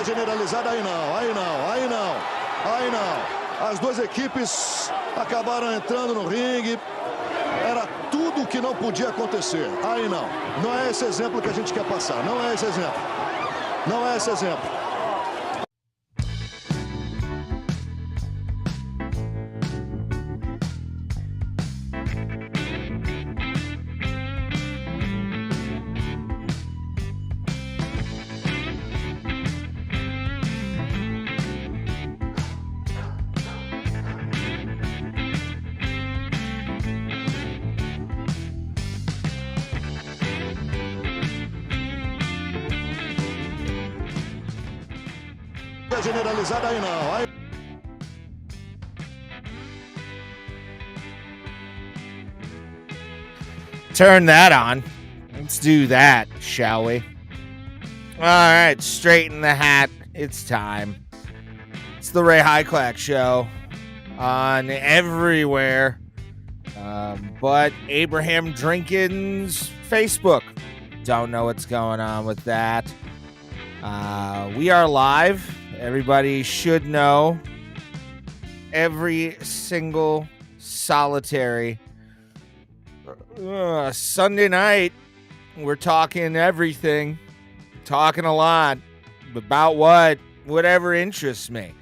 Generalizada, aí não. As duas equipes acabaram entrando no ringue. Era tudo o que não podia acontecer. Aí não. Não é esse exemplo que a gente quer passar. Não é esse exemplo. Não é esse exemplo. generalizada aí não. Aí... Turn that on. Let's do that, shall we? All right, straighten the hat. It's time. It's the Ray Highclack Show on everywhere but Abraham Drinkin's Facebook. Don't know what's going on with that. We are live. Everybody should know. Every single solitary Sunday night, we're talking everything, talking a lot about whatever interests me.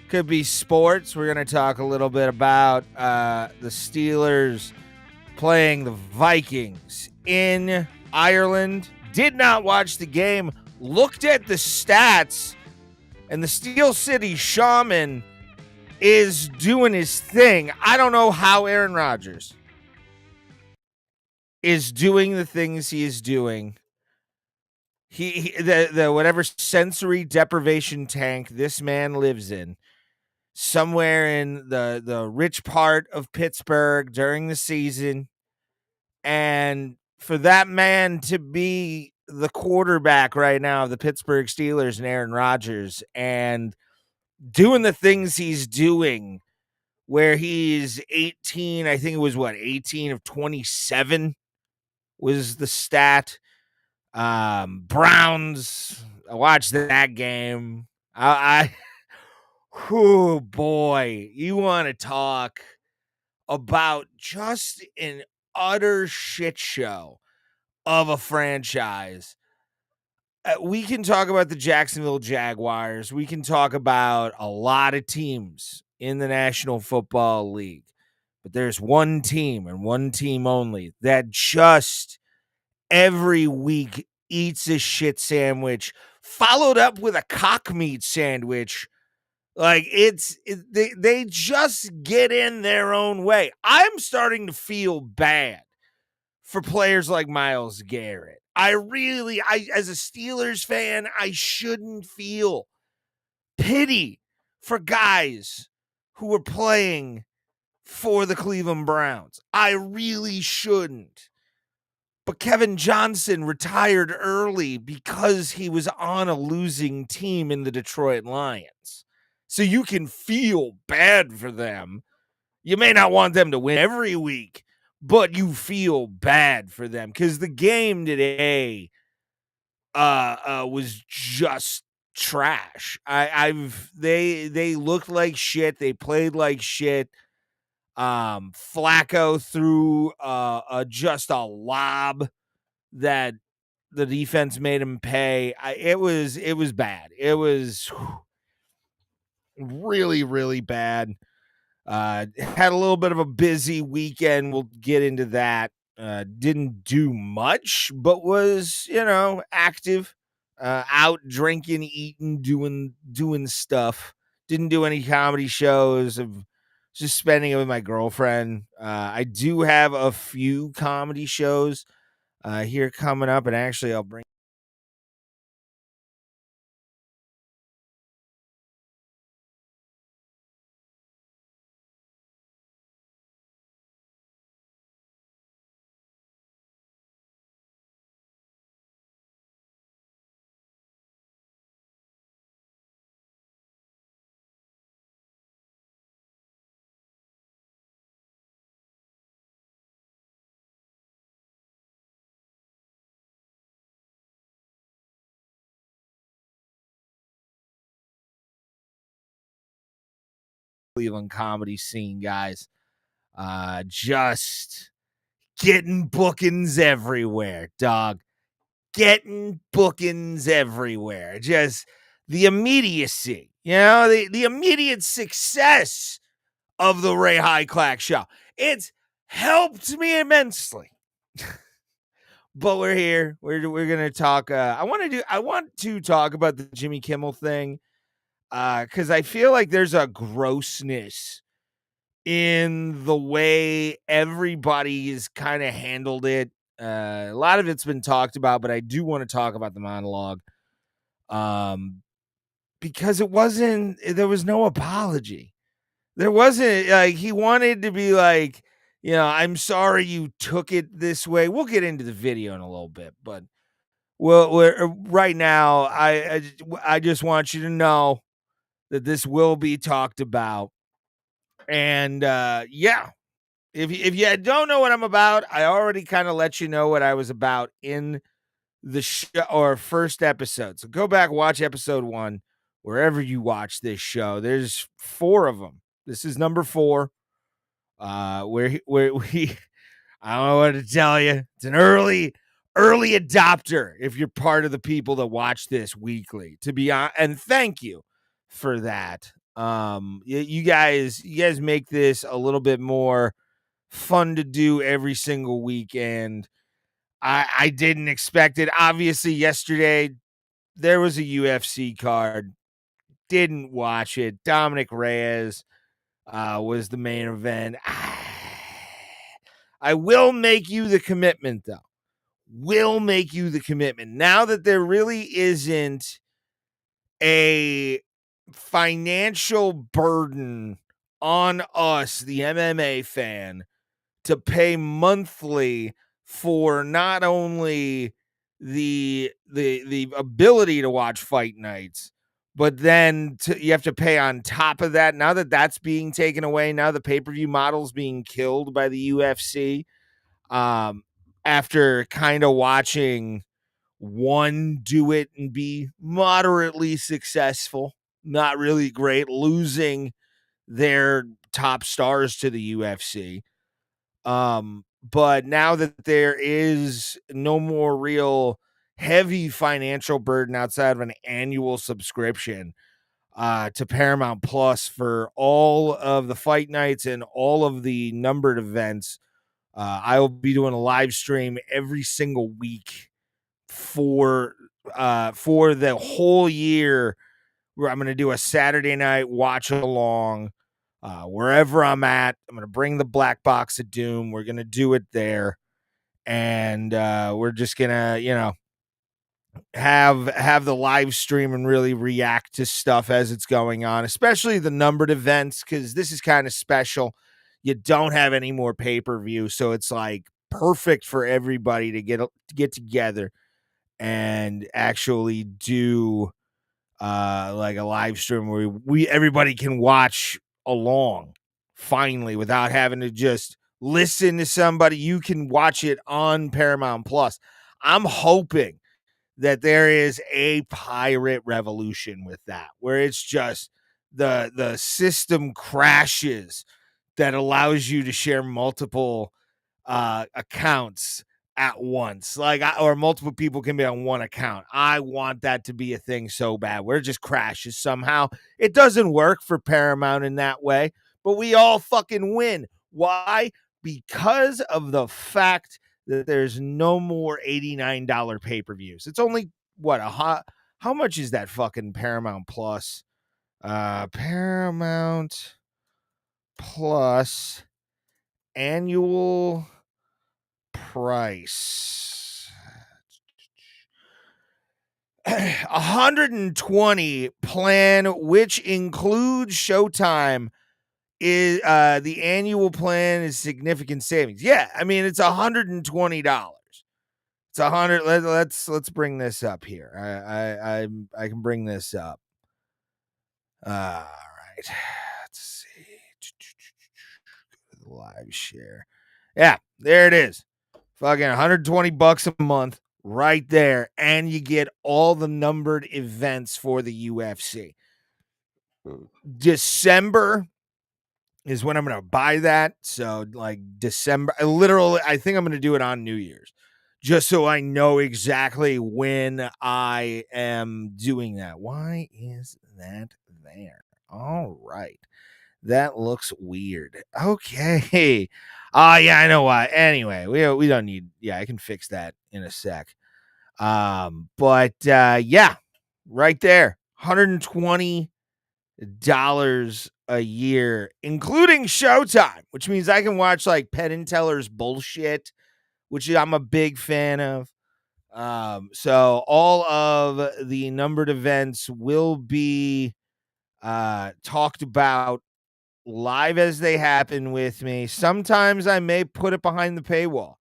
Could be sports. We're going to talk a little bit about the Steelers playing the Vikings in Ireland. Did not watch the game, looked at the stats, and the Steel City Shaman is doing his thing. I don't know how Aaron Rodgers is doing the things he is doing. The whatever sensory deprivation tank this man lives in, somewhere in the rich part of Pittsburgh during the season, and for that man to be the quarterback right now of the Pittsburgh Steelers and Aaron Rodgers, and doing the things he's doing, where he's 18, I think it was 18 of 27 was the stat. Browns, I watched that game. Oh boy, you want to talk about just an utter shit show of a franchise. We can talk about the Jacksonville Jaguars. We can talk about a lot of teams in the National Football League, but there's one team and one team only that just every week eats a shit sandwich, followed up with a cock meat sandwich. Like they just get in their own way. I'm starting to feel bad for players like Myles Garrett. I as a Steelers fan, I shouldn't feel pity for guys who are playing for the Cleveland Browns. I really shouldn't. But Kevin Johnson retired early because he was on a losing team in the Detroit Lions. So you can feel bad for them. You may not want them to win every week, but you feel bad for them because the game today was just trash. They looked like shit. They played like shit. Flacco threw just a lob that the defense made him pay. It was bad. It was really, really bad. Had a little bit of a busy weekend. We'll get into that. Didn't do much, but was, active, out drinking, eating, doing stuff. Didn't do any comedy shows. Of just spending it with my girlfriend. I do have a few comedy shows here coming up, and actually I'll bring Cleveland comedy scene, guys. Just getting bookings everywhere, dog. Getting bookings everywhere. Just the immediacy, the immediate success of the Ray Highclack Show. It's helped me immensely. But we're here. We're gonna talk. I want to talk about the Jimmy Kimmel thing. Because I feel like there's a grossness in the way everybody's kind of handled it. A lot of it's been talked about, but I do want to talk about the monologue. because there was no apology. There wasn't, like, he wanted to be like, I'm sorry you took it this way. We'll get into the video in a little bit, but right now, I just want you to know that this will be talked about. And yeah, if you don't know what I'm about, I already kind of let you know what I was about in the first episode. So go back, watch episode 1, wherever you watch this show. There's 4 of them. This is number 4. Where we I don't know what to tell you. It's an early adopter if you're part of the people that watch this weekly. To be honest, and thank you for that. You guys make this a little bit more fun to do every single weekend. I didn't expect it. Obviously, yesterday there was a UFC card. Didn't watch it. Dominic Reyes was the main event. I will make you the commitment, though. Will make you the commitment. Now that there really isn't a financial burden on us, the MMA fan, to pay monthly for not only the ability to watch fight nights, but then you have to pay on top of that. Now that that's being taken away, now the pay-per-view model's being killed by the UFC. After kind of watching one do it and be moderately successful, not really great, losing their top stars to the UFC. But now that there is no more real heavy financial burden outside of an annual subscription to Paramount Plus for all of the fight nights and all of the numbered events, I will be doing a live stream every single week for the whole year, where I'm going to do a Saturday night watch along. Wherever I'm at, I'm going to bring the Black Box of Doom. We're going to do it there. And we're just going to, have the live stream and really react to stuff as it's going on, especially the numbered events, because this is kind of special. You don't have any more pay-per-view, so it's like perfect for everybody to get together and actually do like a live stream where everybody can watch along finally without having to just listen to somebody. You can watch it on Paramount Plus. I'm hoping that there is a pirate revolution with that, where it's just the system crashes that allows you to share multiple accounts at once, or multiple people can be on one account. I want that to be a thing so bad, where it just crashes somehow. It doesn't work for Paramount in that way, but we all fucking win. Why? Because of the fact that there's no more $89 pay-per-views. It's only how much is that fucking Paramount Plus? Paramount Plus annual price. 120 plan, which includes Showtime, is the annual plan is significant savings. Yeah, I mean, it's $120. It's 100. Let's bring this up here. I can bring this up. All right. Let's see. Live share. Yeah, there it is. Fucking $120 a month right there, and you get all the numbered events for the UFC. December is when I'm going to buy that. So like December, I think I'm going to do it on New Year's, just so I know exactly when I am doing that. Why is that there? All right. That looks weird. Okay. Yeah, I know why. Anyway, we don't need, I can fix that in a sec. But yeah, right there. $120 a year, including Showtime, which means I can watch like Penn and Teller's bullshit, which I'm a big fan of. So all of the numbered events will be talked about live as they happen with me. Sometimes I may put it behind the paywall.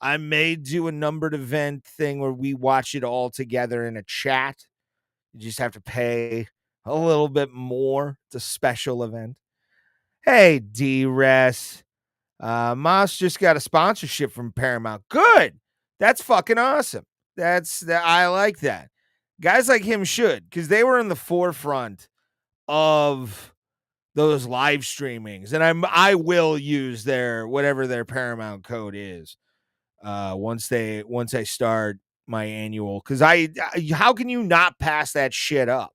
I may do a numbered event thing where we watch it all together in a chat. You just have to pay a little bit more. It's a special event. Hey, D-Res. Moss just got a sponsorship from Paramount. Good. That's fucking awesome. I like that. Guys like him should, because they were in the forefront of those live streamings, and I will use their whatever their Paramount code is once I start my annual, because how can you not pass that shit up?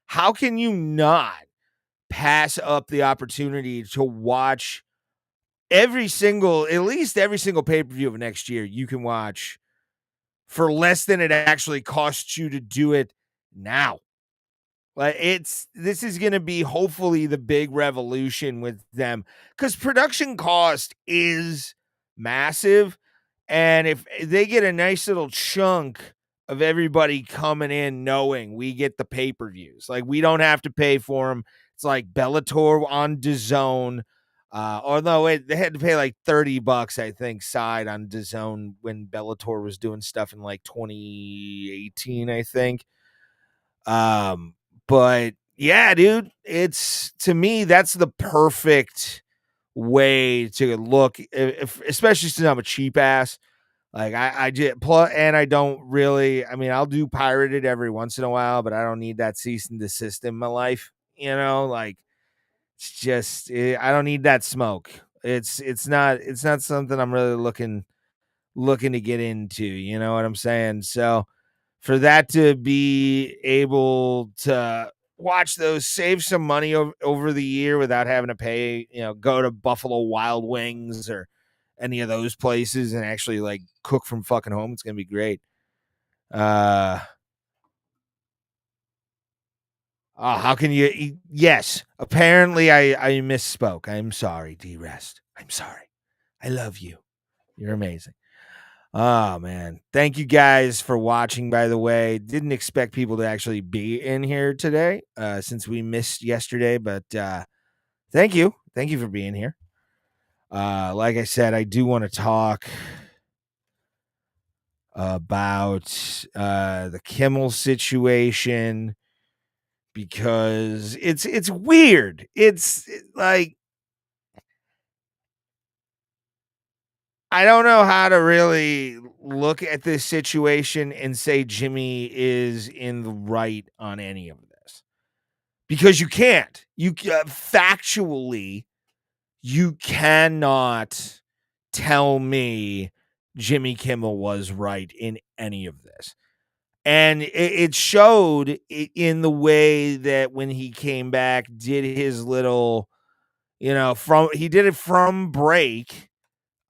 How can you not pass up the opportunity to watch at least every single pay-per-view of next year you can watch for less than it actually costs you to do it now? Like, this is going to be hopefully the big revolution with them, because production cost is massive. And if they get a nice little chunk of everybody coming in knowing we get the pay-per-views, like, we don't have to pay for them. It's like Bellator on DAZN. Although they had to pay like $30, I think, side on DAZN when Bellator was doing stuff in like 2018, I think. But yeah, dude, to me, that's the perfect way to look, especially since I'm a cheap ass. Like, I don't really, I mean, I'll do pirated every once in a while, but I don't need that cease and desist in my life. Like, it's just, I don't need that smoke. It's not something I'm really looking to get into. You know what I'm saying? So for that to be able to watch those, save some money over the year without having to pay, go to Buffalo Wild Wings or any of those places and actually like cook from fucking home, it's going to be great. How can you? Yes, apparently I misspoke. I'm sorry, D-Rest. I'm sorry. I love you. You're amazing. Oh, man. Thank you guys for watching, by the way. Didn't expect people to actually be in here today since we missed yesterday, but thank you. Thank you for being here. Like I said, I do want to talk about the Kimmel situation because it's weird. It's like, I don't know how to really look at this situation and say Jimmy is in the right on any of this, because you can't. Factually, you cannot tell me Jimmy Kimmel was right in any of this. And it showed in the way that when he came back, did his little, he did it from break.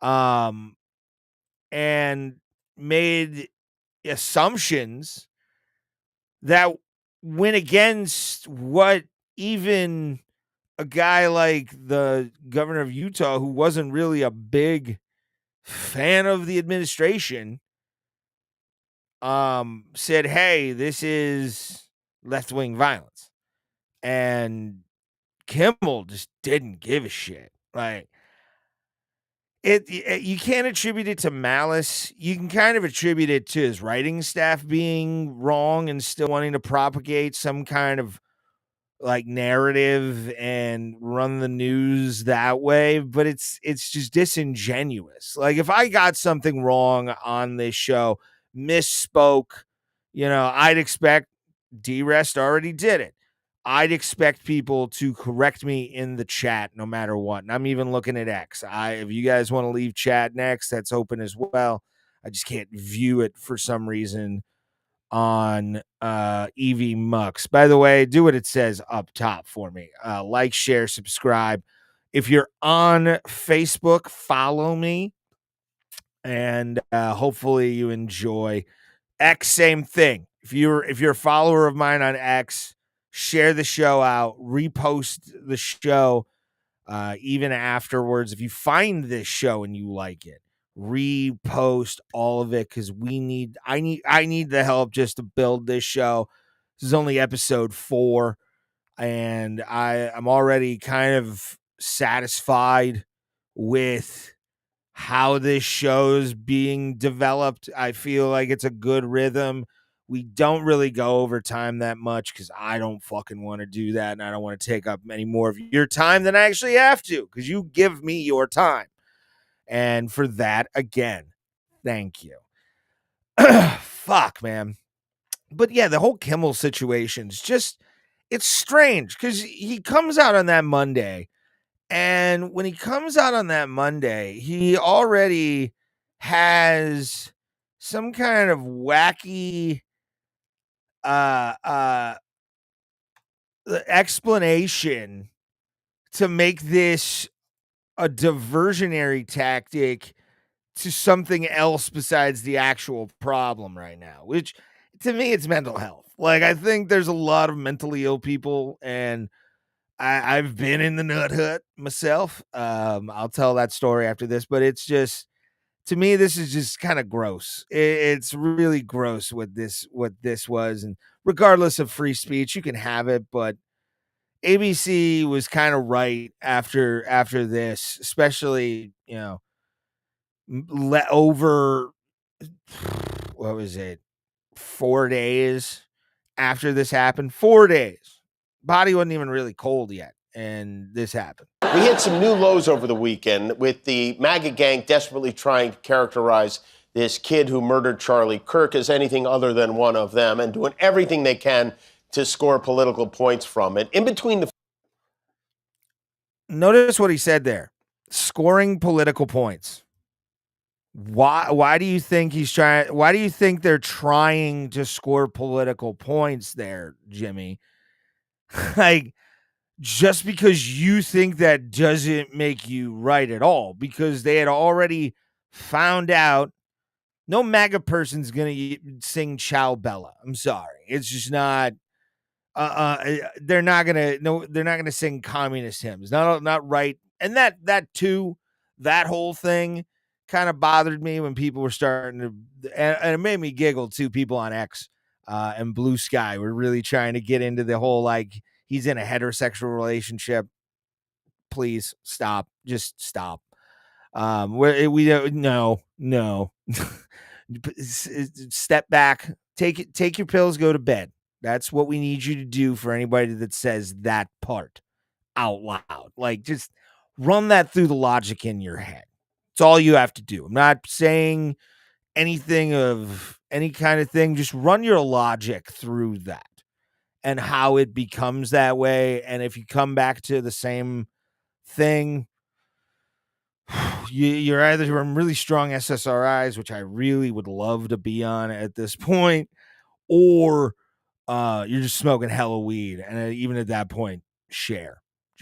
And made assumptions that went against what even a guy like the governor of Utah, who wasn't really a big fan of the administration, said, hey, this is left-wing violence. And Kimmel just didn't give a shit. Like, you can't attribute it to malice. You can kind of attribute it to his writing staff being wrong and still wanting to propagate some kind of like narrative and run the news that way, but it's just disingenuous. Like, if I got something wrong on this show, misspoke, I'd expect D-Rest already did it. I'd expect people to correct me in the chat no matter what. And I'm even looking at X. If you guys want to leave chat next, that's open as well. I just can't view it for some reason on EV Mux. By the way, do what it says up top for me. Like, share, subscribe. If you're on Facebook, follow me. And hopefully you enjoy X. Same thing. If you're a follower of mine on X, share the show out, repost the show even afterwards. If you find this show and you like it, repost all of it because I need the help just to build this show. This is only episode 4, and I'm already kind of satisfied with how this show's being developed. I feel like it's a good rhythm. We don't really go over time that much because I don't fucking want to do that, and I don't want to take up any more of your time than I actually have to because you give me your time. And for that, again, thank you. Fuck, man. But yeah, the whole Kimmel situation's just, it's strange because he comes out on that Monday. And when he comes out on that Monday, he already has some kind of wacky explanation to make this a diversionary tactic to something else besides the actual problem right now, which to me, it's mental health. Like, I think there's a lot of mentally ill people, and I've been in the nut hut myself. I'll tell that story after this, but it's just, to me, this is just kind of gross. It's really gross what this was. And regardless of free speech, you can have it, but ABC was kind of right after this, especially, over, what was it, 4 days after this happened. 4 days. Body wasn't even really cold yet, and this happened. We hit some new lows over the weekend with the MAGA gang desperately trying to characterize this kid who murdered Charlie Kirk as anything other than one of them and doing everything they can to score political points from it. In between the... Notice what he said there. Scoring political points. Why do you think why do you think they're trying to score political points there, Jimmy? Like, just because you think that doesn't make you right at all, because they had already found out no MAGA person's going to sing Ciao Bella. I'm sorry. It's just not, they're not going to sing communist hymns. Not right. And that too, that whole thing kind of bothered me when people were starting to, and it made me giggle too. People on X and Blue Sky were really trying to get into the whole, like, he's in a heterosexual relationship. Please stop. Just stop. We don't, no. Step back. Take your pills, go to bed. That's what we need you to do for anybody that says that part out loud. Like, just run that through the logic in your head. It's all you have to do. I'm not saying anything of any kind of thing. Just run your logic through that and how it becomes that way. And if you come back to the same thing, you're either on really strong SSRIs, which I really would love to be on at this point, or you're just smoking hella weed. And even at that point, just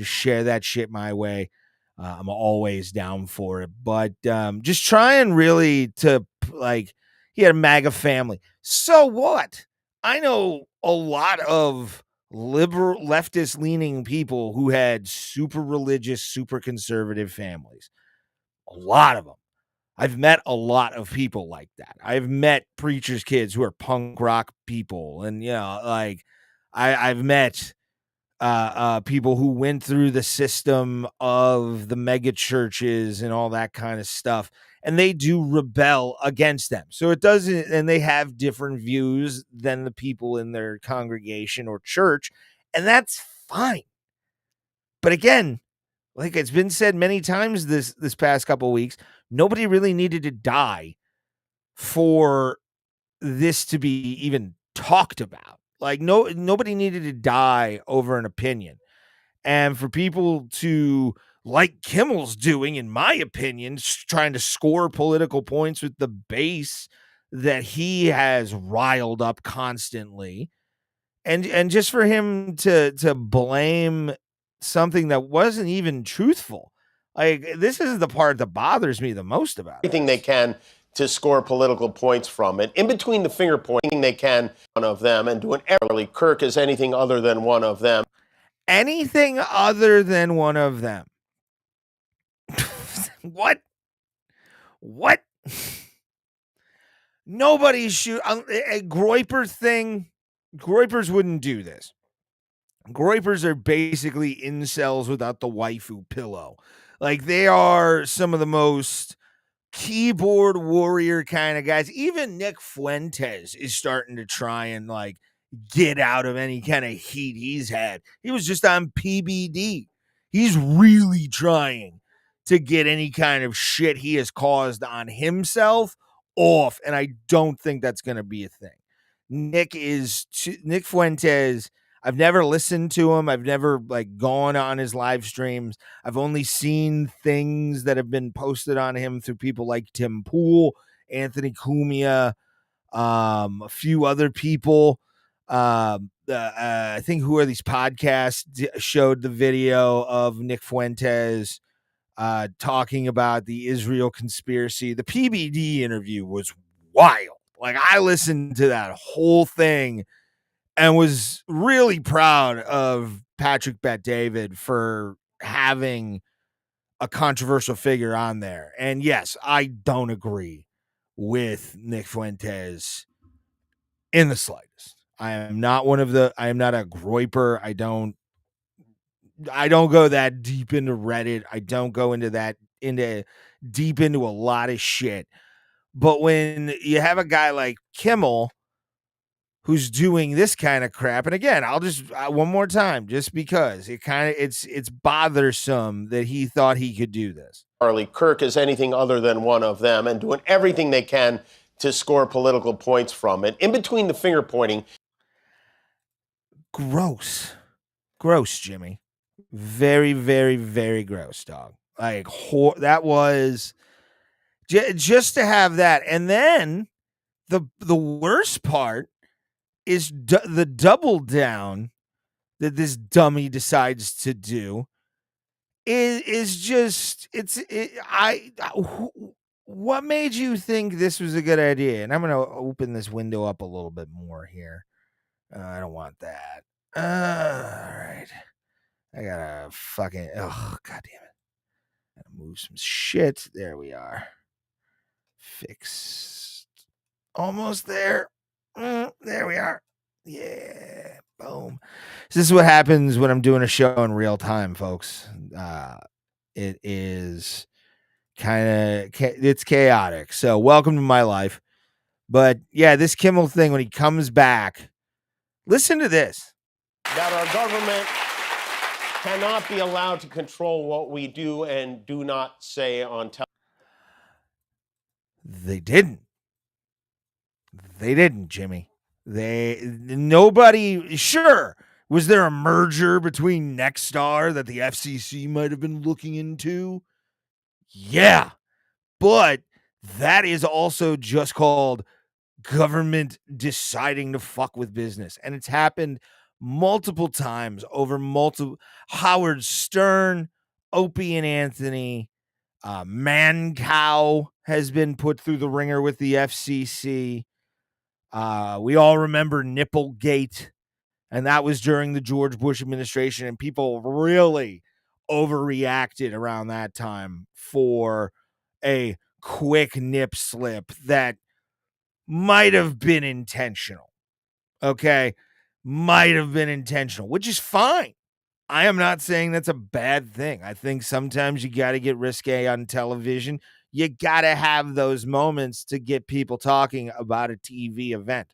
share that shit my way. I'm always down for it, but just trying really to, like, he had a MAGA family. So what? I know a lot of liberal, leftist leaning people who had super religious, super conservative families. A lot of them. I've met a lot of people like that. I've met preachers' kids who are punk rock people, and like I've met people who went through the system of the mega churches and all that kind of stuff, and they do rebel against them. So it doesn't, and they have different views than the people in their congregation or church, and that's fine. But again, like it's been said many times this past couple of weeks, nobody really needed to die for this to be even talked about. Like, nobody needed to die over an opinion. And for people to, like Kimmel's doing, in my opinion, trying to score political points with the base that he has riled up constantly, and just for him to blame something that wasn't even truthful. Like, this is the part that bothers me the most about everything they can to score political points from it. In between the finger pointing, they can one of them and doing Charlie Kirk as anything other than one of them. Anything other than one of them. What? What? Nobody's shoot a Groiper thing. Groipers wouldn't do this. Groipers are basically incels without the waifu pillow. Like, they are some of the most keyboard warrior kind of guys. Even Nick Fuentes is starting to try and like get out of any kind of heat he's had. He was just on PBD. He's really trying to get any kind of shit he has caused on himself off, and I don't think that's going to be a thing. Nick Fuentes. I've never listened to him. I've never like gone on his live streams. I've only seen things that have been posted on him through people like Tim Pool, Anthony Cumia, a few other people. I think Who Are These Podcasts showed the video of Nick Fuentes talking about the Israel conspiracy. The PBD interview was wild. Like, I listened to that whole thing and was really proud of Patrick Bet-David for having a controversial figure on there. And yes, I don't agree with Nick Fuentes in the slightest. I am not a Groiper. I don't go that deep into Reddit. I don't go deep into a lot of shit. But when you have a guy like Kimmel who's doing this kind of crap, and again, I'll just one more time, just because it's bothersome that he thought he could do this. Charlie Kirk is anything other than one of them, and doing everything they can to score political points from it. In between the finger pointing. Gross, Jimmy. Very, very, very gross, dog. Like, that was just to have that. And then the worst part is the double down that this dummy decides to do is just what made you think this was a good idea? And I'm going to open this window up a little bit more here. I don't want that. All right. I gotta fucking, God damn it. Gotta move some shit. There we are. Fixed. Almost there. There we are. Yeah. Boom. So this is what happens when I'm doing a show in real time, folks. It is it's chaotic. So welcome to my life. But yeah, this Kimmel thing, when he comes back, listen to this. That our government cannot be allowed to control what we do and do not say on television. They didn't, Jimmy. Nobody, sure. Was there a merger between Nexstar that the FCC might have been looking into? Yeah. But that is also just called government deciding to fuck with business. And it's happened multiple times over Howard Stern, Opie and Anthony, Mancow has been put through the ringer with the FCC. We all remember Nipplegate, and that was during the George Bush administration, and people really overreacted around that time for a quick nip slip that might have been intentional. Okay. Might have been intentional, which is fine. I am not saying that's a bad thing. I think sometimes you got to get risque on television. You got to have those moments to get people talking about a TV event.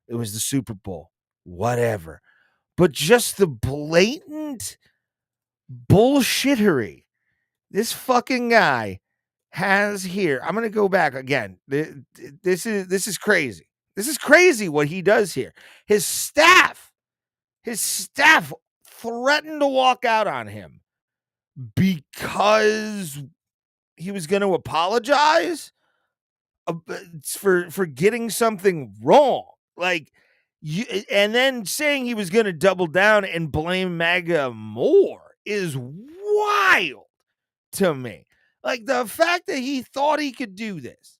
It was the Super Bowl, whatever. But just the blatant bullshittery this fucking guy has here. I'm going to go back again. This is crazy. This is crazy what he does here. His staff threatened to walk out on him because he was going to apologize for getting something wrong. Like, and then saying he was going to double down and blame MAGA more is wild to me. Like, the fact that he thought he could do this,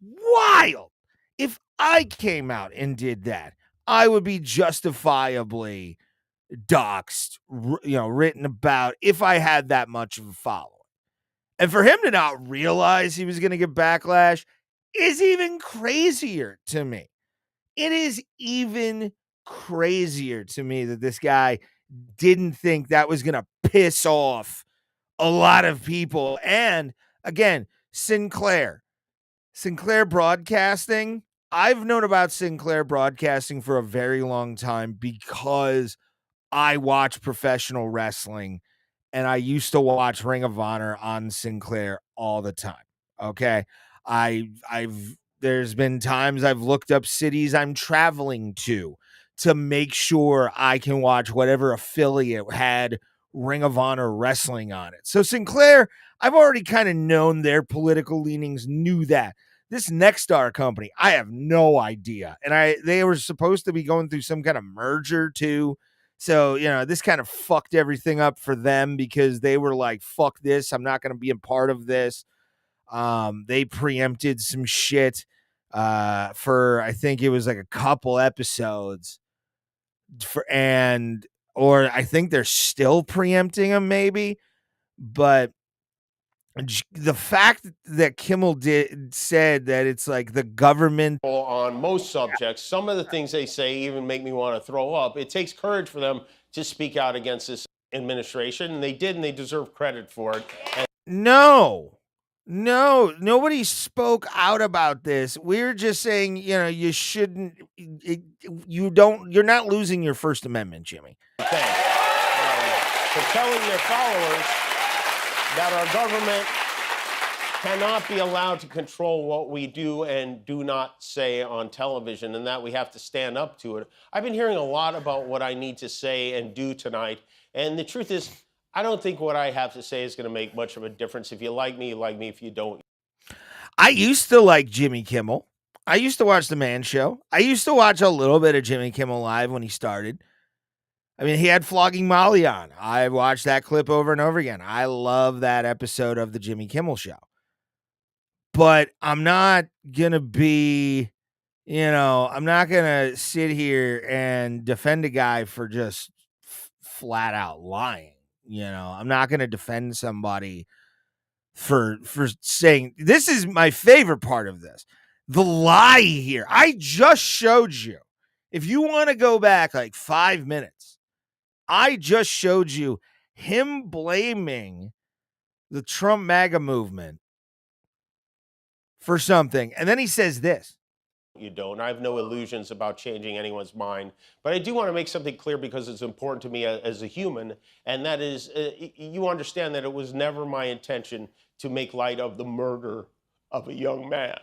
wild. If I came out and did that, I would be justifiably doxxed, written about if I had that much of a following. And for him to not realize he was going to get backlash is even crazier to me. It is even crazier to me that this guy didn't think that was going to piss off a lot of people. And again, Sinclair Broadcasting. I've known about Sinclair Broadcasting for a very long time because I watch professional wrestling and I used to watch Ring of Honor on Sinclair all the time. Okay. There's been times I've looked up cities I'm traveling to make sure I can watch whatever affiliate had Ring of Honor wrestling on it. So Sinclair, I've already kind of known their political leanings, knew that. This Nexstar company, I have no idea. And they were supposed to be going through some kind of merger too. So, this kind of fucked everything up for them because they were like, fuck this. I'm not going to be a part of this. They preempted some shit for, I think it was like a couple episodes or I think they're still preempting them maybe, but the fact that Kimmel said that it's like the government on most subjects, some of the things they say even make me want to throw up. It takes courage for them to speak out against this administration, and they did, and they deserve credit for it. No, nobody spoke out about this. We're just saying, you shouldn't, you're not losing your First Amendment, Jimmy. Thanks. For telling their followers that our government cannot be allowed to control what we do and do not say on television, and that we have to stand up to it. I've been hearing a lot about what I need to say and do tonight, and the truth is, I don't think what I have to say is going to make much of a difference. If you like me, you like me. If you don't. I used to like Jimmy Kimmel. I used to watch The Man Show. I used to watch a little bit of Jimmy Kimmel Live when he started. I mean, he had Flogging Molly on. I watched that clip over and over again. I love that episode of the Jimmy Kimmel Show. But I'm not going to be, I'm not going to sit here and defend a guy for just flat out lying. I'm not going to defend somebody for saying, this is my favorite part of this. The lie here. I just showed you. If you want to go back like 5 minutes, I just showed you him blaming the Trump MAGA movement for something. And then he says this. You don't. I have no illusions about changing anyone's mind. But I do want to make something clear because it's important to me as a human. And that is, you understand that it was never my intention to make light of the murder of a young man.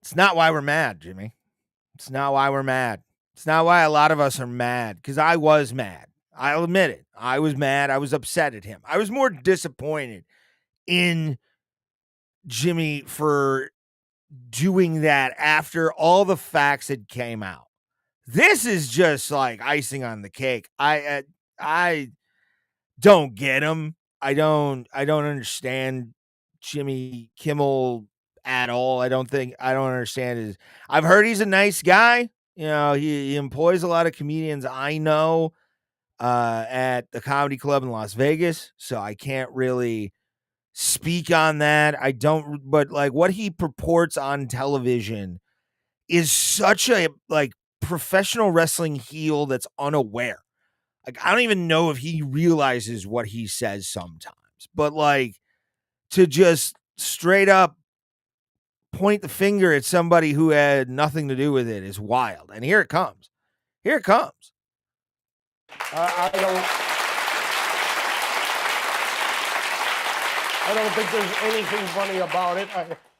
It's not why we're mad, Jimmy. It's not why we're mad. It's not why a lot of us are mad, because I was mad. I'll admit it. I was mad. I was upset at him. I was more disappointed in Jimmy for doing that after all the facts had came out. This is just like icing on the cake. I don't get him. I don't understand Jimmy Kimmel at all. I don't understand his. I've heard he's a nice guy. He employs a lot of comedians I know at the comedy club in Las Vegas, so I can't really speak on that. I don't, but like what he purports on television is such a professional wrestling heel that's unaware. Like, I don't even know if he realizes what he says sometimes, but like to just straight up point the finger at somebody who had nothing to do with it is wild. And here it comes. Here it comes. I don't think there's anything funny about it.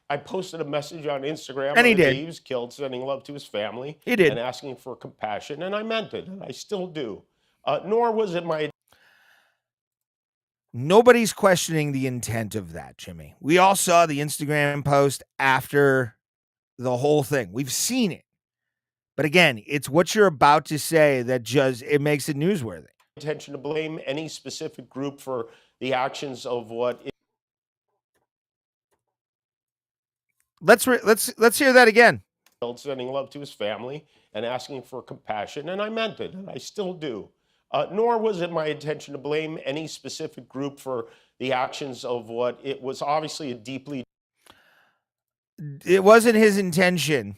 I posted a message on Instagram. And he did. He was killed, sending love to his family. He did. And asking for compassion, and I meant it, and I still do. Nor was it my... Nobody's questioning the intent of that, Jimmy. We all saw the Instagram post after the whole thing. We've seen it. But again, it's what you're about to say that just, it makes it newsworthy. Intention to blame any specific group for the actions of what... Let's hear that again. Sending love to his family and asking for compassion, and I meant it, and I still do. Nor was it my intention to blame any specific group for the actions of what it was obviously a deeply. It wasn't his intention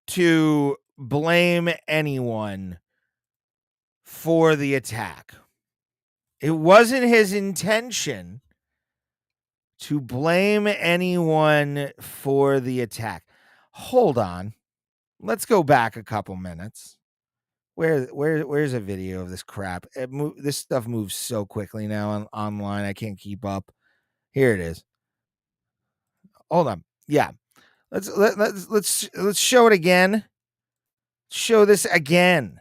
to blame anyone for the attack. It wasn't his intention to blame anyone for the attack. Hold on. Let's go back a couple minutes. Where's a video of this crap? This stuff moves so quickly now online. I can't keep up. Here it is. Hold on. Yeah. Let's show it again. Show this again.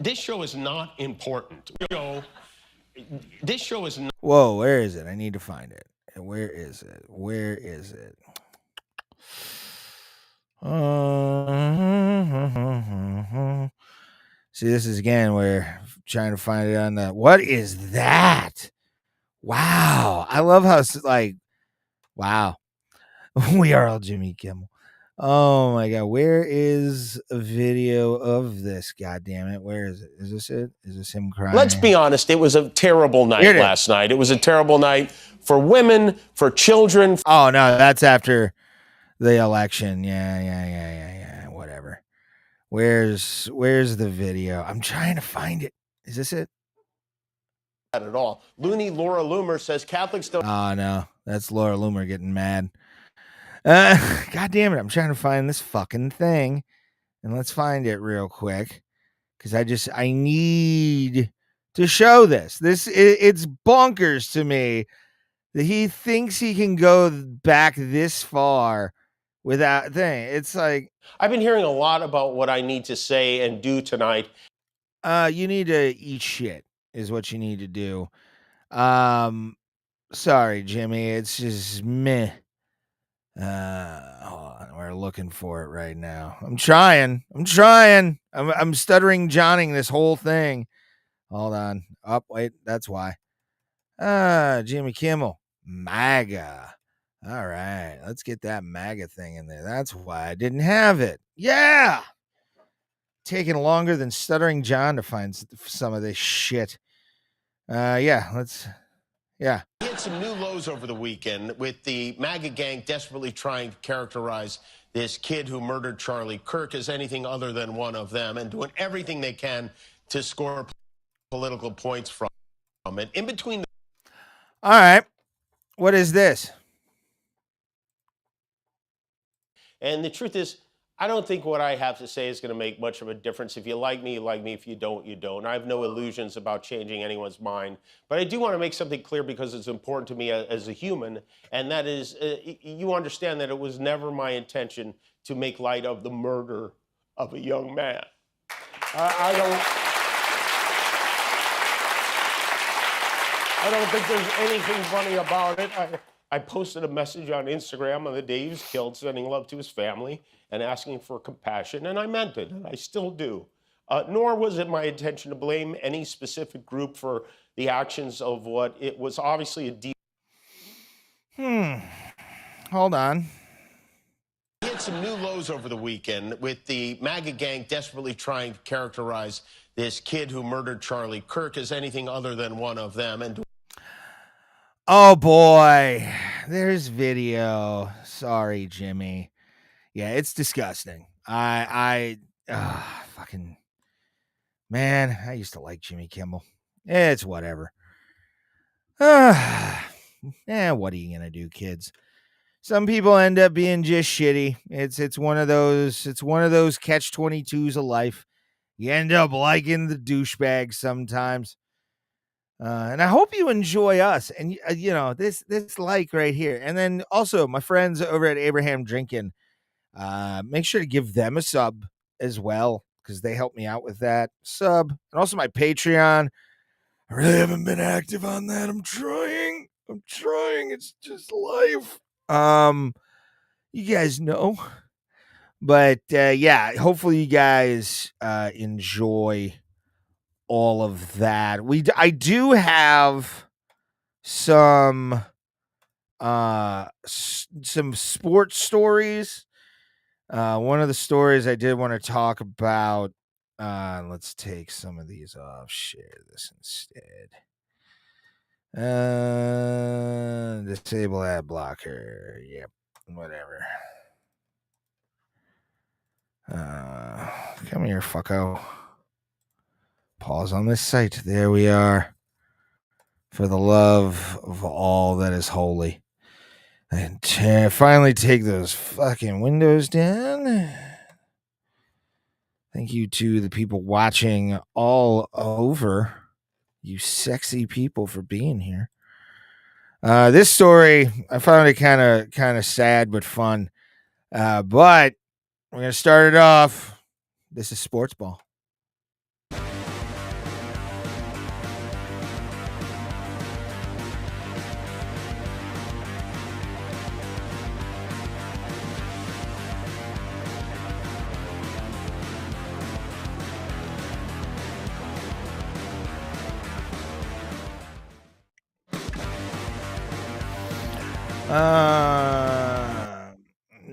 This show is not important. This show is not. Whoa, where is it? I need to find it. Where is it? Where is it? See, this is again where I'm trying to find it on the. What is that? Wow. I love how it's like, wow. We are all Jimmy Kimmel. Oh my God. Where is a video of this? God damn it. Where is it? Is this it? Is this him crying? Let's be honest. It was a terrible night last night. It was a terrible night for women, for children. Oh no, that's after the election. Yeah. Whatever. Where's the video? I'm trying to find it. Is this it? Not at all. Looney Laura Loomer says Catholics don't. Oh no, that's Laura Loomer getting mad. God damn it! I'm trying to find this fucking thing, and let's find it real quick because I need to show this. It's bonkers to me that he thinks he can go back this far without thing. It's like I've been hearing a lot about what I need to say and do tonight. You need to eat shit is what you need to do. Sorry, Jimmy. It's just meh. Hold on, we're looking for it right now. I'm trying. I'm stuttering Johnning this whole thing. Hold on. Oh, wait, that's why. Jimmy Kimmel. MAGA. All right, let's get that MAGA thing in there. That's why I didn't have it. Yeah. Taking longer than Stuttering John to find some of this shit. Yeah. He had some new lows over the weekend with the MAGA gang desperately trying to characterize this kid who murdered Charlie Kirk as anything other than one of them and doing everything they can to score political points from it. In between. All right. What is this? And the truth is, I don't think what I have to say is going to make much of a difference. If you like me, you like me. If you don't, you don't. I have no illusions about changing anyone's mind. But I do want to make something clear because it's important to me as a human, and that is you understand that it was never my intention to make light of the murder of a young man. I don't think there's anything funny about it. I posted a message on Instagram on the day he was killed, sending love to his family and asking for compassion, and I meant it, and I still do. Nor was it my intention to blame any specific group for the actions of what it was obviously a deep. Hold on. He had some new lows over the weekend with the MAGA gang desperately trying to characterize this kid who murdered Charlie Kirk as anything other than one of them. And oh boy, there's video. Sorry, Jimmy. Yeah, it's disgusting. Fucking man, I used to like Jimmy Kimmel. It's whatever. What are you gonna do, kids? Some people end up being just shitty. It's one of those catch-22s of life. You end up liking the douchebags sometimes. And I hope you enjoy us and this like right here. And then also my friends over at Abraham Drinking, make sure to give them a sub as well because they help me out with that sub. And also my Patreon. I really haven't been active on that. I'm trying. It's just life. You guys know. But yeah, hopefully you guys enjoy all of that. I do have some sports stories. One of the stories I did want to talk about Let's take some of these off. Share this instead. Disable ad blocker. Yep. Whatever. Come here, fucko. Pause on this site. There we are. For the love of all that is holy. And finally take those fucking windows down. Thank you to the people watching all over. You sexy people for being here. This story, I found it kind of sad but fun. But we're going to start it off. This is Sports Ball.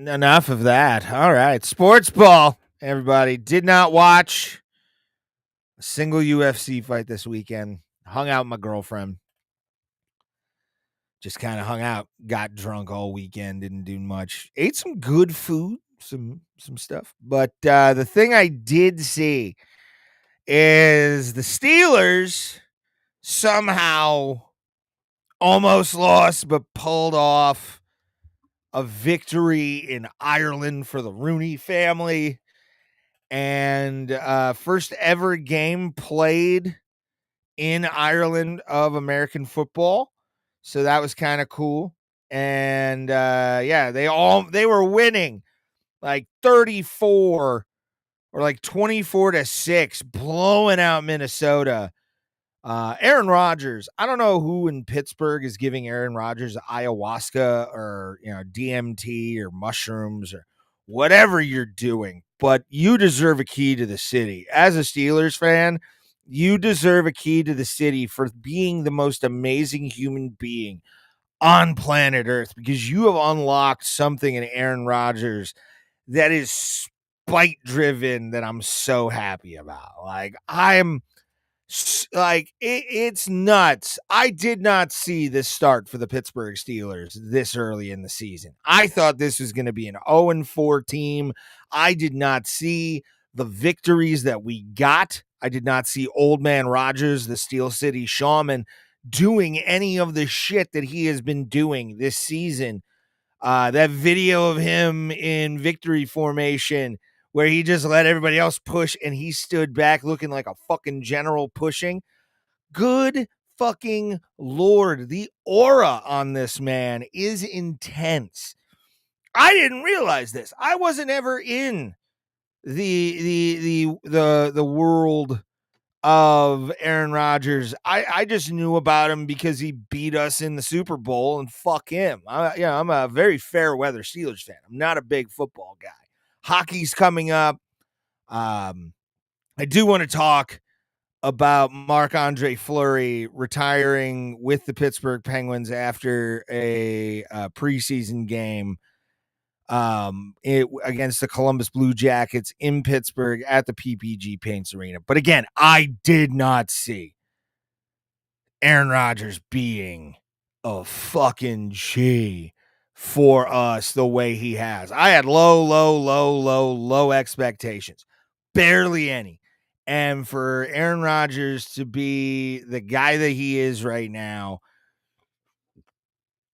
Enough of that. All right. Sports Ball, everybody. Did not watch a single UFC fight this weekend. Hung out with my girlfriend. Just kind of hung out. Got drunk all weekend. Didn't do much. Ate some good food. Some stuff. But the thing I did see is the Steelers somehow almost lost but pulled off a victory in Ireland for the Rooney family, and first ever game played in Ireland of American football. So that was kind of cool. And they were winning like 34 or like 24-6, blowing out Minnesota. Aaron Rodgers, I don't know who in Pittsburgh is giving Aaron Rodgers ayahuasca or, DMT or mushrooms or whatever you're doing, but you deserve a key to the city. As a Steelers fan, you deserve a key to the city for being the most amazing human being on planet Earth, because you have unlocked something in Aaron Rodgers that is spite driven that I'm so happy about. It's nuts. I did not see this start for the Pittsburgh Steelers this early in the season. I thought this was going to be an 0-4 team. I did not see the victories that we got. I did not see Old Man Rodgers, the Steel City Shaman, doing any of the shit that he has been doing this season. That video of him in victory formation where he just let everybody else push and he stood back looking like a fucking general pushing. Good fucking Lord. The aura on this man is intense. I didn't realize this. I wasn't ever in the world of Aaron Rodgers. I just knew about him because he beat us in the Super Bowl, and fuck him. I'm a very fair weather Steelers fan. I'm not a big football guy. Hockey's coming up. I do want to talk about Marc-Andre Fleury retiring with the Pittsburgh Penguins after a preseason game against the Columbus Blue Jackets in Pittsburgh at the PPG Paints Arena. But again, I did not see Aaron Rodgers being a fucking G for us the way he has. I had low expectations. Barely any. And for Aaron Rodgers to be the guy that he is right now,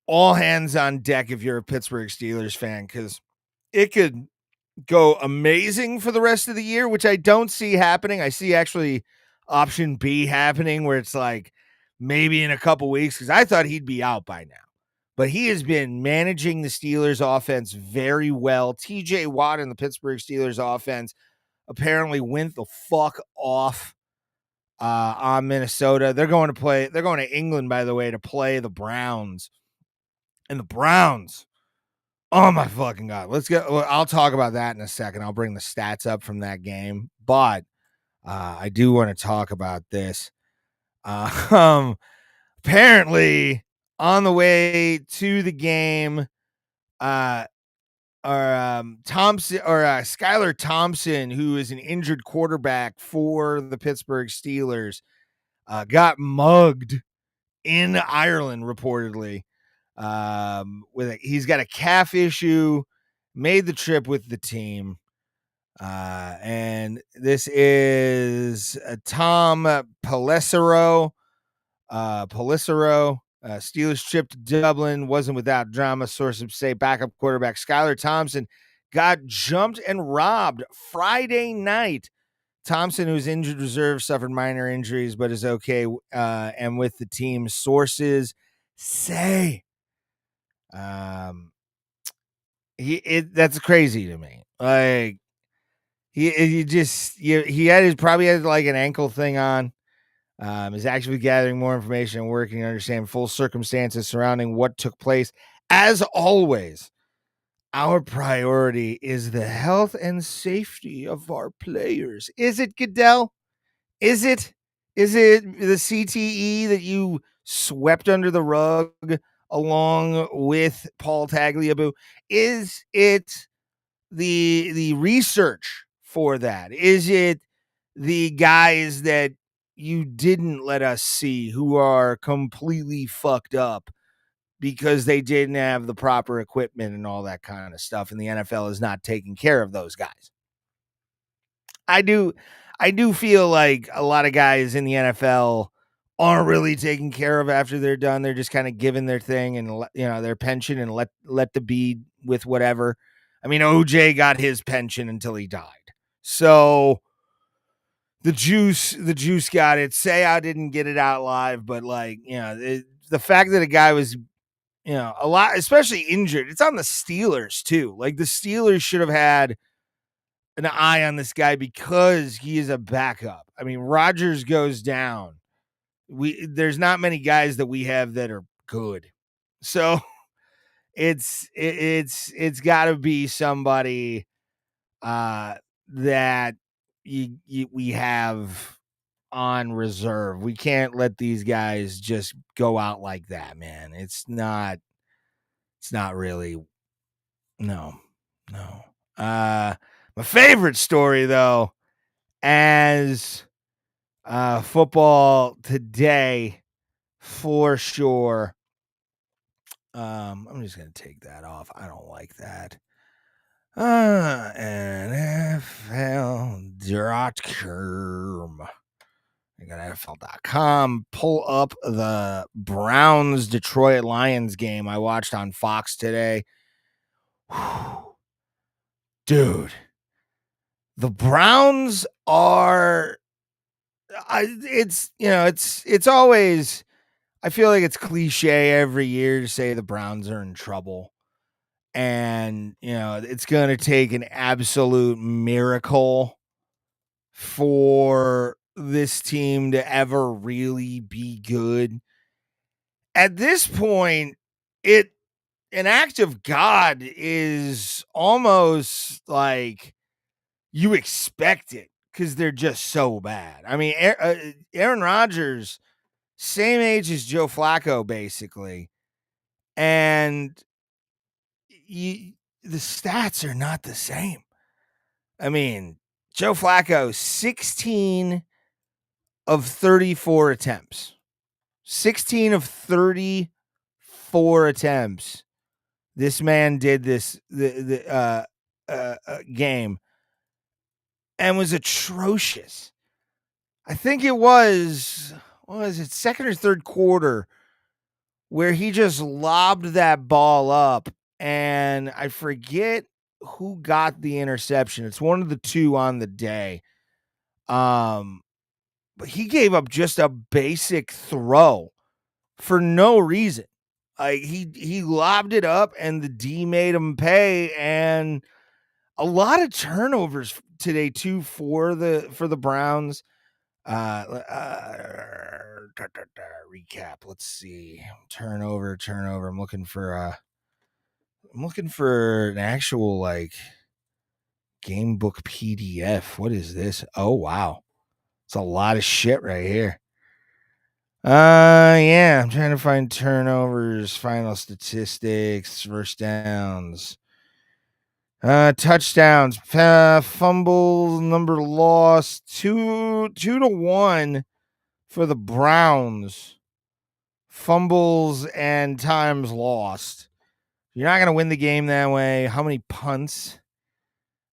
all hands on deck if you're a Pittsburgh Steelers fan, because it could go amazing for the rest of the year, which I don't see happening. I see actually option B happening where it's like maybe in a couple weeks, because I thought he'd be out by now. But he has been managing the Steelers offense very well. TJ Watt in the Pittsburgh Steelers offense apparently went the fuck off on Minnesota. They're going to England, by the way, to play the Browns. And the Browns, oh my fucking God. I'll talk about that in a second. I'll bring the stats up from that game. But I do want to talk about this. Apparently, on the way to the game, Thompson or Skylar Thompson, who is an injured quarterback for the Pittsburgh Steelers, got mugged in Ireland reportedly. He's got a calf issue, made the trip with the team. And this is Tom Pelissero. Steelers trip to Dublin wasn't without drama. Sources say backup quarterback Skylar Thompson got jumped and robbed Friday night. Thompson, who's injured reserve, suffered minor injuries, but is okay. And with the team, sources say, that's crazy to me. Like he probably had like an ankle thing on. Is actually gathering more information and working to understand full circumstances surrounding what took place. As always, our priority is the health and safety of our players. Is it, Goodell? Is it the CTE that you swept under the rug along with Paul Tagliabue? Is it the research for that? Is it the guys that you didn't let us see who are completely fucked up because they didn't have the proper equipment and all that kind of stuff, and the NFL is not taking care of those guys? I do feel like a lot of guys in the NFL aren't really taken care of after they're done. They're just kind of given their thing and their pension and let the be with whatever. I mean, OJ got his pension until he died. So the juice got it. Say I didn't get it out live, but the fact that a guy was, a lot, especially injured, it's on the Steelers too. Like the Steelers should have had an eye on this guy because he is a backup. I mean, Rodgers goes down. There's not many guys that we have that are good. So it's got to be somebody that we have on reserve. We can't let these guys just go out like that, man. It's not really. No. My favorite story, though, as football today, for sure. I'm just going to take that off. I don't like that. NFL.com. I got NFL.com. Pull up the Browns Detroit Lions game I watched on Fox today. Whew. Dude, the Browns are, it's always, I feel like it's cliche every year to say the Browns are in trouble. And, it's going to take an absolute miracle for this team to ever really be good. At this point, an act of God is almost like you expect it because they're just so bad. I mean, Aaron Rodgers, same age as Joe Flacco, basically. And the stats are not the same. I mean, Joe Flacco, 16 of 34 attempts. 16 of 34 attempts. This man did this game and was atrocious. I think it was second or third quarter where he just lobbed that ball up, and I forget who got the interception. It's one of the two on the day. But he gave up just a basic throw for no reason. Like he lobbed it up and the D made him pay, and a lot of turnovers today too for the Browns. Recap. Let's see. Turnover. I'm looking for an actual like game book PDF. What is this? Oh wow. It's a lot of shit right here. Yeah, I'm trying to find turnovers, final statistics, first downs. Touchdowns, fumble number lost, 2-1 for the Browns. Fumbles and times lost. You're not going to win the game that way. How many punts?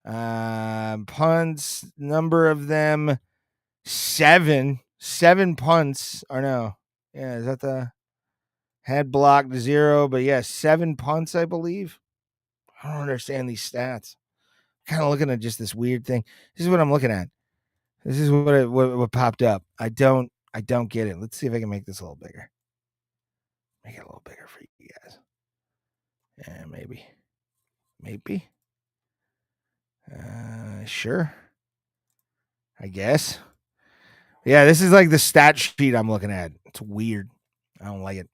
Punts, number of them, 7. 7 punts. Or no. Yeah, is that the head blocked 0? But yeah, 7 punts, I believe. I don't understand these stats. I'm kind of looking at just this weird thing. This is what I'm looking at. This is what popped up. I don't get it. Let's see if I can make this a little bigger. Make it a little bigger for you guys. Yeah, maybe. Sure. I guess. Yeah, this is like the stat sheet I'm looking at. It's weird. I don't like it.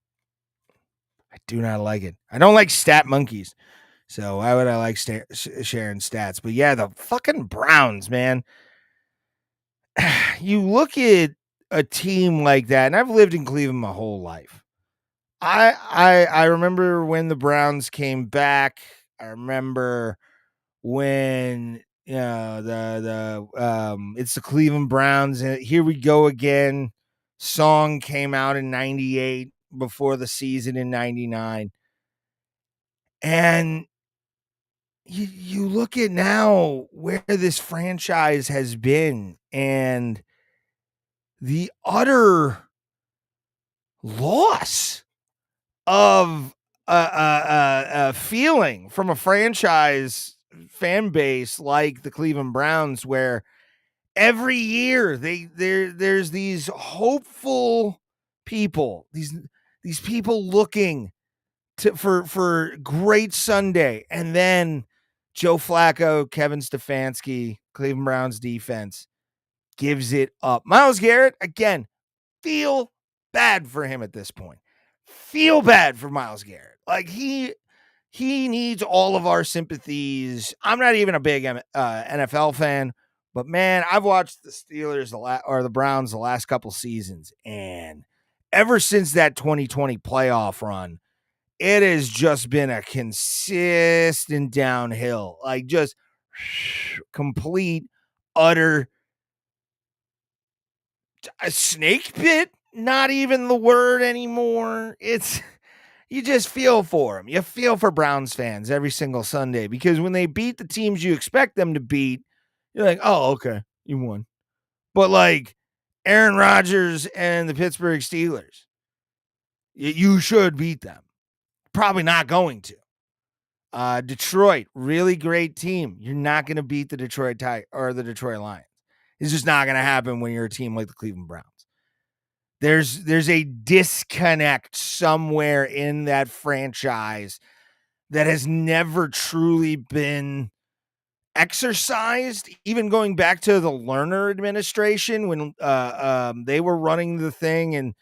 I do not like it. I don't like stat monkeys. So why would I like sharing stats? But yeah, the fucking Browns, man. You look at a team like that, and I've lived in Cleveland my whole life. I remember when the Browns came back. I remember when it's the Cleveland Browns, and here we go again. Song came out in 98 before the season in 99. And you look at now where this franchise has been and the utter loss of a feeling from a franchise fan base like the Cleveland Browns, where every year there's these hopeful people, these people looking for great Sunday, and then Joe Flacco, Kevin Stefanski, Cleveland Browns defense gives it up. Myles Garrett, again, feel bad for him at this point. Feel bad for Myles Garrett. Like he needs all of our sympathies. I'm not even a big NFL fan, but man, I've watched the Steelers or the Browns the last couple seasons, and ever since that 2020 playoff run, it has just been a consistent downhill, like just complete, utter a snake pit. Not even the word anymore. It's, you just feel for them. You feel for Browns fans every single Sunday, because when they beat the teams you expect them to beat, you're like, oh, okay, you won. But like Aaron Rodgers and the Pittsburgh Steelers, you should beat them. Probably not going to. Detroit, really great team. You're not going to beat the Detroit Lions. It's just not going to happen when you're a team like the Cleveland Browns. There's a disconnect somewhere in that franchise that has never truly been exercised, even going back to the Lerner administration when they were running the thing and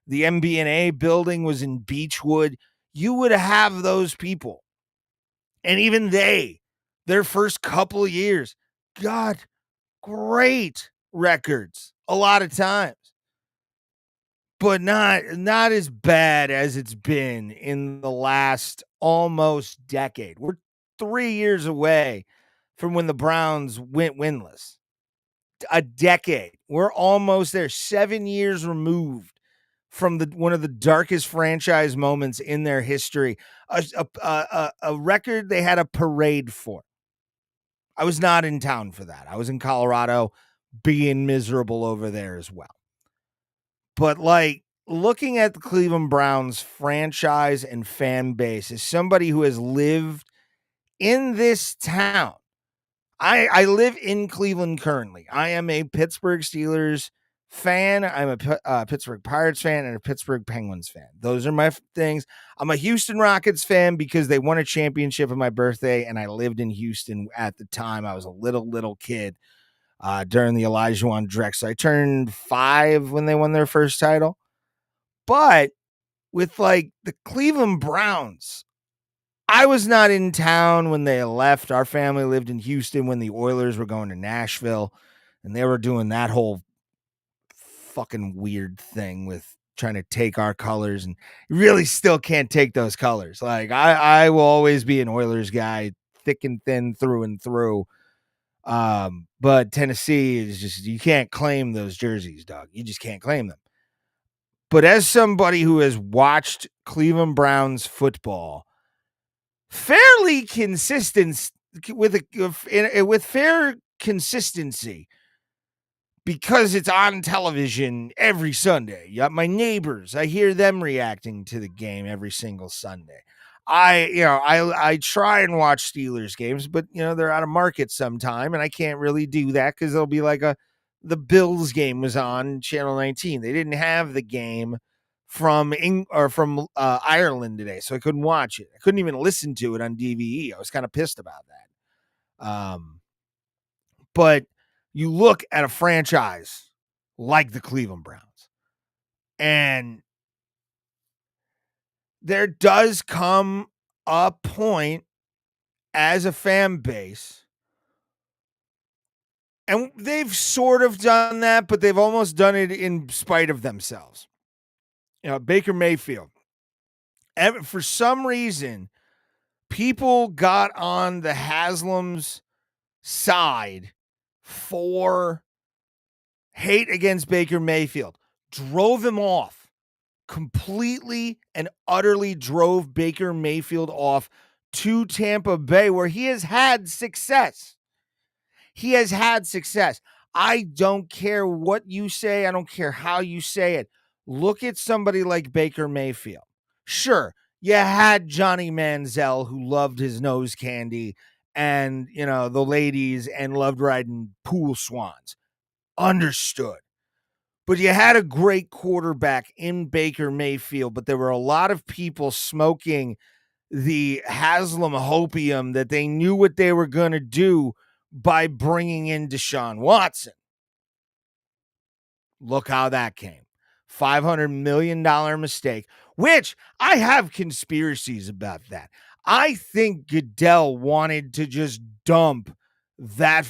the MBNA building was in Beechwood. You would have those people. And even their first couple of years got great records a lot of times, but not as bad as it's been in the last almost decade. We're 3 years away from when the Browns went winless. A decade. We're almost there. 7 years removed from one of the darkest franchise moments in their history. A record they had a parade for. I was not in town for that. I was in Colorado being miserable over there as well. But like, looking at the Cleveland Browns franchise and fan base as somebody who has lived in this town, I live in Cleveland currently. I am a Pittsburgh Steelers fan. I'm a Pittsburgh Pirates fan and a Pittsburgh Penguins fan. Those are my things. I'm a Houston Rockets fan because they won a championship on my birthday, and I lived in Houston at the time. I was a little kid during the Elijah Drexler. I turned 5 when they won their first title. But with like the Cleveland Browns, I was not in town when they left. Our family lived in Houston when the Oilers were going to Nashville, and they were doing that whole fucking weird thing with trying to take our colors, and you really still can't take those colors. Like I will always be an Oilers guy thick and thin through and through. But Tennessee is just, you can't claim those jerseys, dog. You just can't claim them. But as somebody who has watched Cleveland Browns football fairly consistent with fair consistency, because it's on television every Sunday. You got my neighbors. I hear them reacting to the game every single Sunday. I try and watch Steelers games, but they're out of market sometime, and I can't really do that because they'll be like the Bills game was on Channel 19. They didn't have the game from Ireland today, so I couldn't watch it. I couldn't even listen to it on DVE. I was kind of pissed about that. But you look at a franchise like the Cleveland Browns, and there does come a point as a fan base, and they've sort of done that, but they've almost done it in spite of themselves. Baker Mayfield. For some reason, people got on the Haslam's side for hate against Baker Mayfield, drove him off, completely and utterly drove Baker Mayfield off to Tampa Bay, where he has had success. He has had success. I don't care what you say. I don't care how you say it. Look at somebody like Baker Mayfield. Sure, you had Johnny Manziel, who loved his nose candy and, the ladies and loved riding pool swans. Understood. But you had a great quarterback in Baker Mayfield, but there were a lot of people smoking the Haslam hopium that they knew what they were going to do by bringing in Deshaun Watson. Look how that came. $500 million mistake, which I have conspiracies about that. I think Goodell wanted to just dump that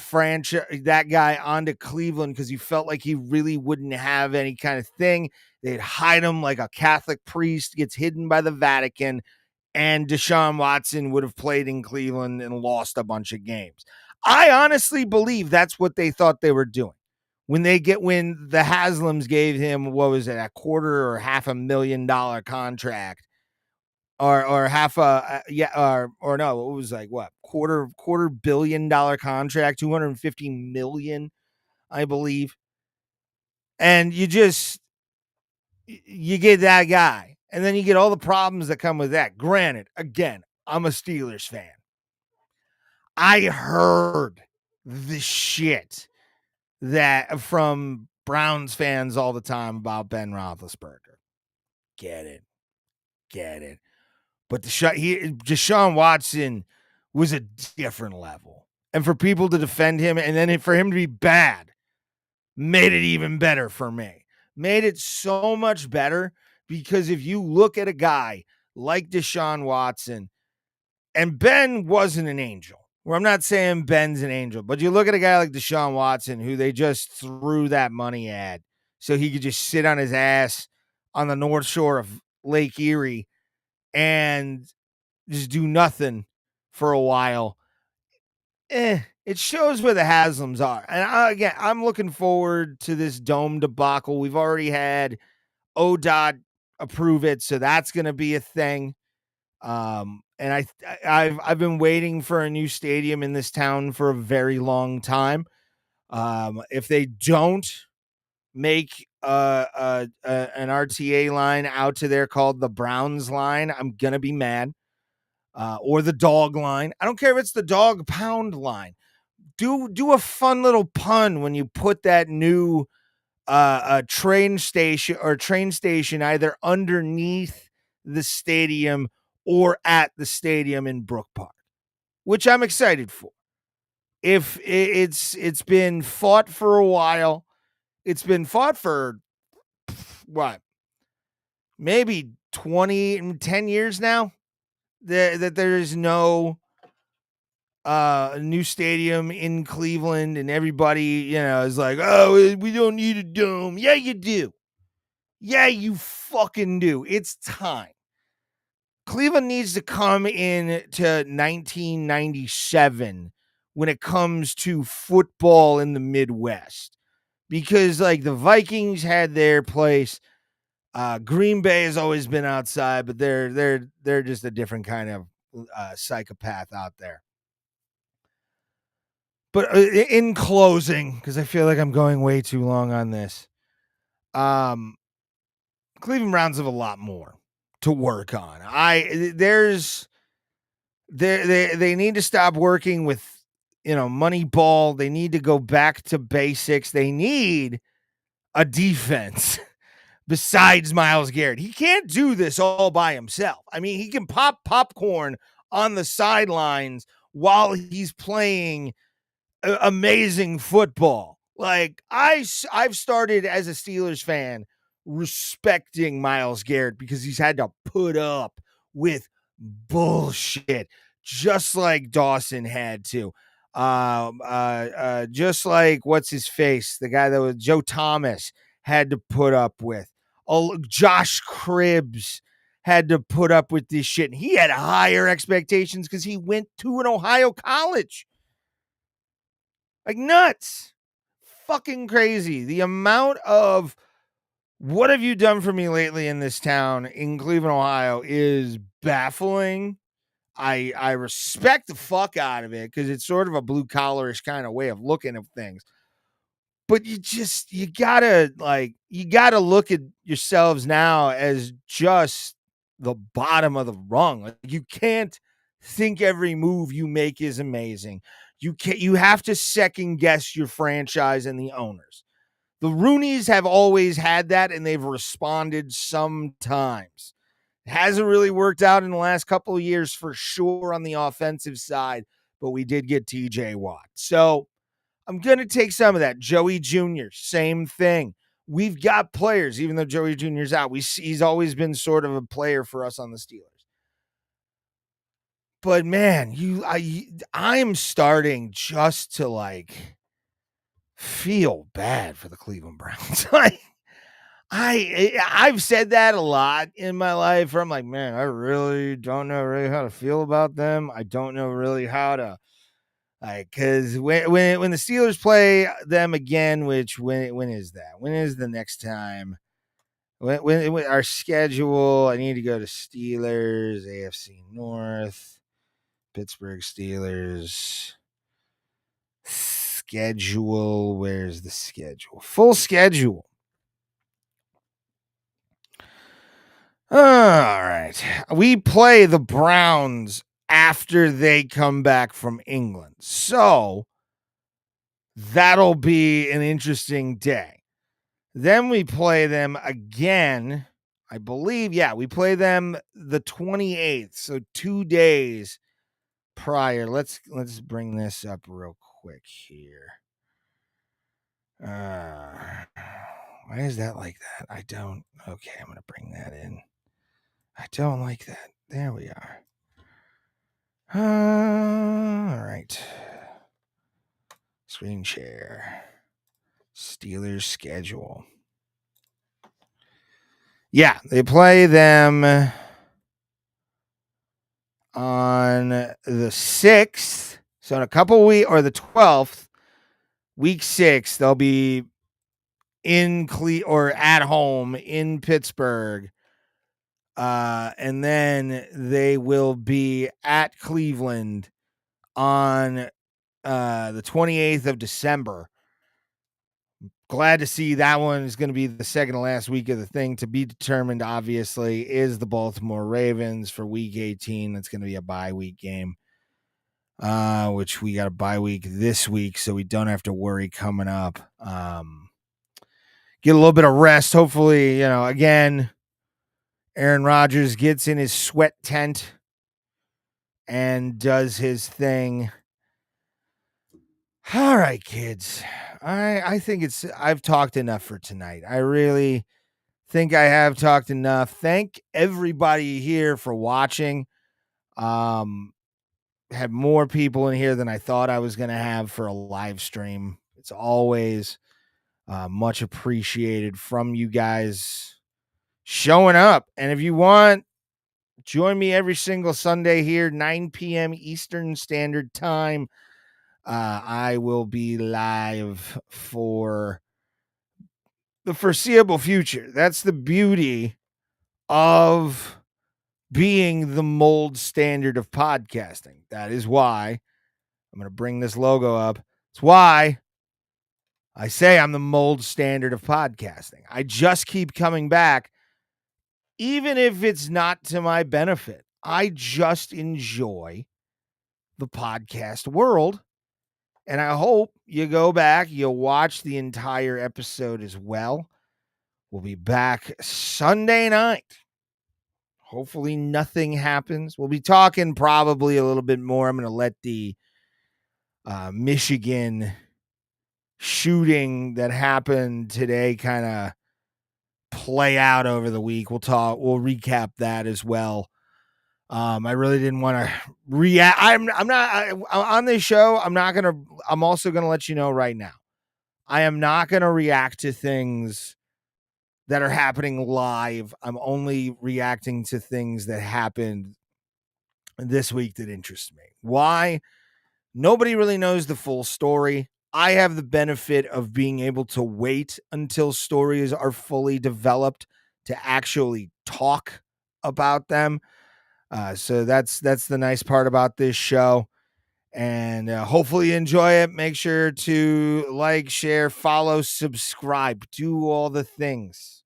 guy onto Cleveland because he felt like he really wouldn't have any kind of thing. They'd hide him like a Catholic priest gets hidden by the Vatican, and Deshaun Watson would have played in Cleveland and lost a bunch of games. I honestly believe that's what they thought they were doing. When the Haslams gave him, what was it, a quarter or $500,000 contract, or half a or no, it was like what, quarter $250 million contract, $250 million, I believe, and you get that guy, and then you get all the problems that come with that. Granted, again, I'm a Steelers fan. I heard the shit that from Browns fans all the time about Ben Roethlisberger. Get it. But Deshaun Watson was a different level. And for people to defend him and then for him to be bad made it even better for me. Made it so much better because if you look at a guy like Deshaun Watson, and Ben wasn't an angel. Well, I'm not saying Ben's an angel, but you look at a guy like Deshaun Watson, who they just threw that money at so he could just sit on his ass on the North Shore of Lake Erie and just do nothing for a while. It shows where the Haslams are. And again, I'm looking forward to this dome debacle. We've already had ODOT approve it, so that's going to be a thing. And I've been waiting for a new stadium in this town for a very long time. If they don't make an RTA line out to there called the Browns line, I'm gonna be mad. Or the dog line. I don't care if it's the dog pound line. Do a fun little pun when you put that new a train station either underneath the stadium or at the stadium in Brook Park, which I'm excited for. If it's been fought for a while, it's been fought for what, maybe 10 years now, that there is no new stadium in Cleveland, and everybody, is like, oh, we don't need a dome. Yeah, you do. Yeah, you fucking do. It's time. Cleveland needs to come in to 1997 when it comes to football in the Midwest, because like the Vikings had their place. Green Bay has always been outside, but they're just a different kind of psychopath out there. But in closing, because I feel like I'm going way too long on this, Cleveland Browns have a lot more to work on. They need to stop working with money ball. They need to go back to basics. They need a defense besides Myles Garrett. He can't do this all by himself. I mean, he can pop popcorn on the sidelines while he's playing amazing football. Like I've started as a Steelers fan respecting Myles Garrett because he's had to put up with bullshit just like Dawson had to. Just like what's his face, the guy that was Joe Thomas had to put up with. Josh Cribbs had to put up with this shit. And he had higher expectations because he went to an Ohio college. Like nuts. Fucking crazy. The amount of what have you done for me lately in this town in Cleveland, Ohio is baffling. I respect the fuck out of it because it's sort of a blue collarish kind of way of looking at things. But you gotta look at yourselves now as just the bottom of the rung. Like you can't think every move you make is amazing. You have to second guess your franchise and the owners. The Rooneys have always had that, and they've responded sometimes. It hasn't really worked out in the last couple of years for sure on the offensive side, but we did get TJ Watt. So I'm going to take some of that. Joey Jr., same thing. We've got players, even though Joey Jr.'s out. He's always been sort of a player for us on the Steelers. But man, I'm starting just to like feel bad for the Cleveland Browns. Like I've said that a lot in my life where I'm like, man, I really don't know really how to feel about them. I don't know really how to because when the Steelers play them again, which when is that? When is the next time? When our schedule? I need to go to Steelers, AFC North, Pittsburgh Steelers schedule. Where's the schedule? Full schedule. All right. We play the Browns after they come back from England. So that'll be an interesting day. Then we play them again. I believe, we play them the 28th. So 2 days prior. Let's bring this up real quick here. Why is that like that? I don't. Okay, I'm going to bring that in. I don't like that. There we are. All right. Screen share. Steelers schedule. Yeah, they play them on the 6th. So in a couple weeks, or the 12th, week 6, they'll be in or at home in Pittsburgh. And then they will be at Cleveland on the 28th of December. Glad to see that one is going to be the second to last week of the thing. To be determined, obviously, is the Baltimore Ravens for week 18. That's going to be a bye week game, which we got a bye week this week, so we don't have to worry coming up. Get a little bit of rest. Hopefully, again, Aaron Rodgers gets in his sweat tent and does his thing. All right, kids. I think I've talked enough for tonight. I really think I have talked enough. Thank everybody here for watching. Had more people in here than I thought I was going to have for a live stream. It's always much appreciated from you guys showing up. And if you want Join me every single Sunday here, 9 p.m. Eastern Standard Time. I will be live for the foreseeable future. That's the beauty of being the mold standard of podcasting. That is why I'm going to bring this logo up. It's why I say I'm the mold standard of podcasting. I just keep coming back, even if it's not to my benefit. I just enjoy the podcast world. And I hope you go back, you'll watch the entire episode as well. We'll be back Sunday night. Hopefully nothing happens. We'll be talking probably a little bit more. I'm going to let the Michigan shooting that happened today kind of play out over the week. We'll recap that as well. I really didn't want to react. I'm not on this show. I'm also going to let you know right now. I am not going to react to things that are happening live. I'm only reacting to things that happened this week that interest me. Why? Nobody really knows the full story. I have the benefit of being able to wait until stories are fully developed to actually talk about them. So that's the nice part about this show. And hopefully you enjoy it. Make sure to like, share, follow, subscribe. Do all the things.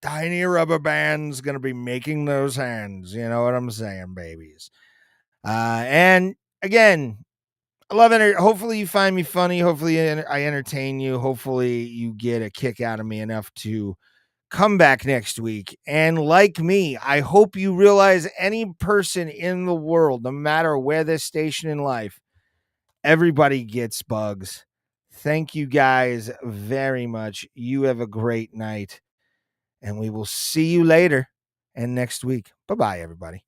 Tiny rubber band's going to be making those hands. You know what I'm saying, babies. And again, I love it. Hopefully you find me funny. Hopefully I entertain you. Hopefully you get a kick out of me enough to come back next week. And like me, I hope you realize any person in the world, no matter where they're stationed in life, everybody gets bugs. Thank you guys very much. You have a great night. And we will see you later and next week. Bye-bye, everybody.